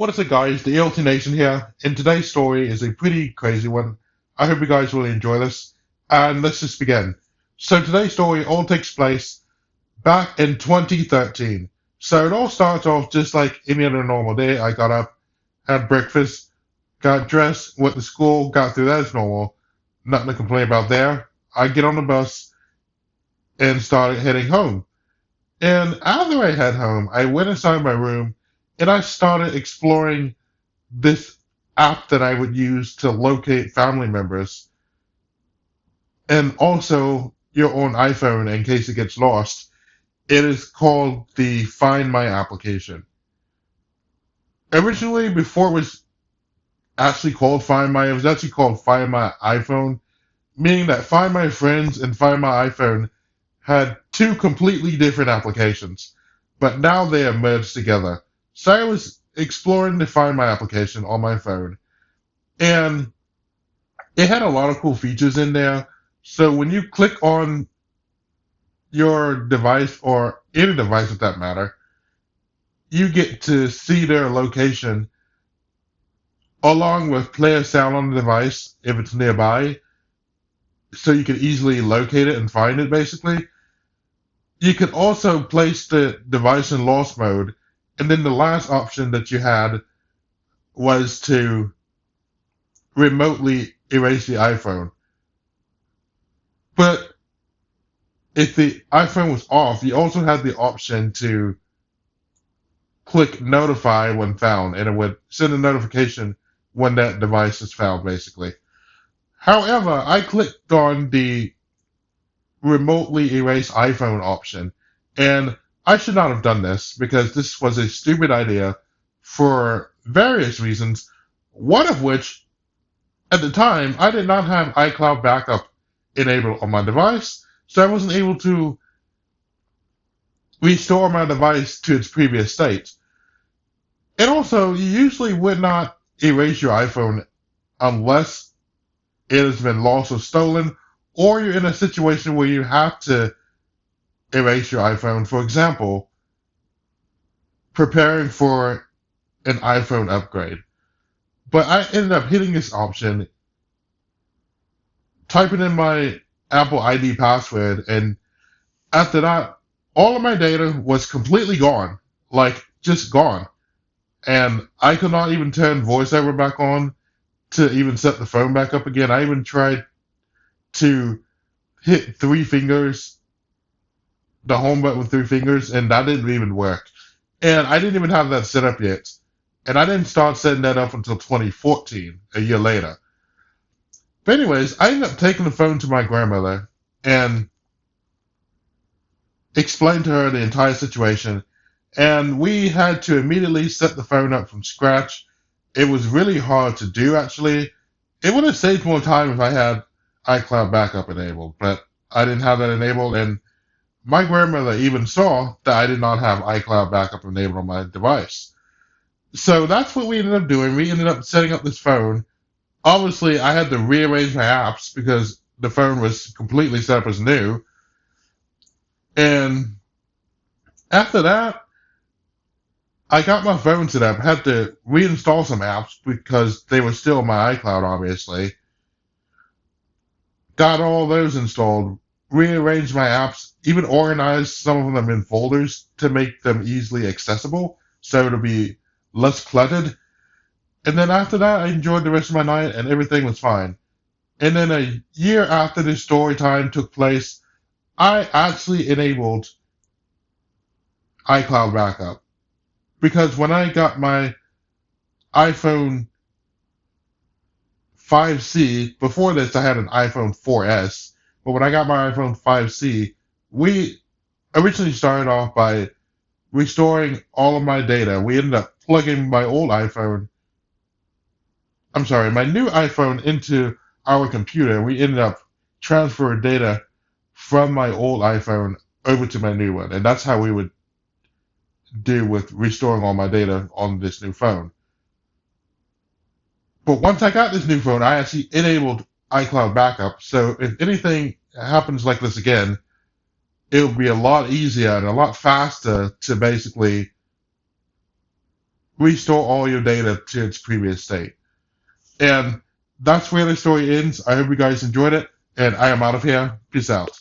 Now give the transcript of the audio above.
What is up, guys? The E.L.T. Nation here, and today's story is a pretty crazy one. I hope you guys really enjoy this, and let's just begin. So today's story all takes place back in 2013. So it all starts off just like any other normal day. I got up, had breakfast, got dressed, went to school, got through that as normal. Nothing to complain about there. I get on the bus and started heading home. And after I head home, I went inside my room and I started exploring this app that I would use to locate family members and also your own iPhone in case it gets lost. It is called the Find My application. Originally, before it was actually called Find My, it was actually called Find My iPhone, meaning that Find My Friends and Find My iPhone had two completely different applications, but now they are merged together. So I was exploring the Find My application on my phone, and it had a lot of cool features in there. So when you click on your device or any device for that matter, you get to see their location along with player sound on the device if it's nearby, so you can easily locate it and find it basically. You could also place the device in lost mode, and then the last option that you had was to remotely erase the iPhone. But if the iPhone was off, you also had the option to click notify when found, and it would send a notification when that device is found, basically. However, I clicked on the remotely erase iPhone option, and I should not have done this because this was a stupid idea for various reasons, one of which, at the time, I did not have iCloud backup enabled on my device, so I wasn't able to restore my device to its previous state. And also, you usually would not erase your iPhone unless it has been lost or stolen, or you're in a situation where you have to erase your iPhone. For example, preparing for an iPhone upgrade. But I ended up hitting this option, typing in my Apple ID password, and after that, all of my data was completely gone. Like, just gone. And I could not even turn voiceover back on to even set the phone back up again. I even tried to hit three fingers, the home button with three fingers, and that didn't even work. And I didn't even have that set up yet. And I didn't start setting that up until 2014, a year later. But anyways, I ended up taking the phone to my grandmother and explained to her the entire situation. And we had to immediately set the phone up from scratch. It was really hard to do, actually. It would have saved more time if I had iCloud backup enabled, but I didn't have that enabled, and my grandmother even saw that I did not have iCloud backup enabled on my device. So that's what we ended up doing. We ended up setting up this phone. Obviously, I had to rearrange my apps because the phone was completely set up as new. And after that, I got my phone set up. I had to reinstall some apps because they were still on my iCloud, obviously. Got all those installed, rearranged my apps, even organized some of them in folders to make them easily accessible so to be less cluttered. And then after that, I enjoyed the rest of my night and everything was fine. And then a year after this story time took place, I actually enabled iCloud backup. Because when I got my iPhone 5C, before this I had an iPhone 4S, but when I got my iPhone 5C, we originally started off by restoring all of my data. We ended up plugging my old iPhone, I'm sorry, my new iPhone into our computer. We ended up transferring data from my old iPhone over to my new one. And that's how we would do with restoring all my data on this new phone. But once I got this new phone, I actually enabled iCloud backup. So if anything happens like this again, it will be a lot easier and a lot faster to basically restore all your data to its previous state. And that's where the story ends. I hope you guys enjoyed it, and I am out of here. Peace out.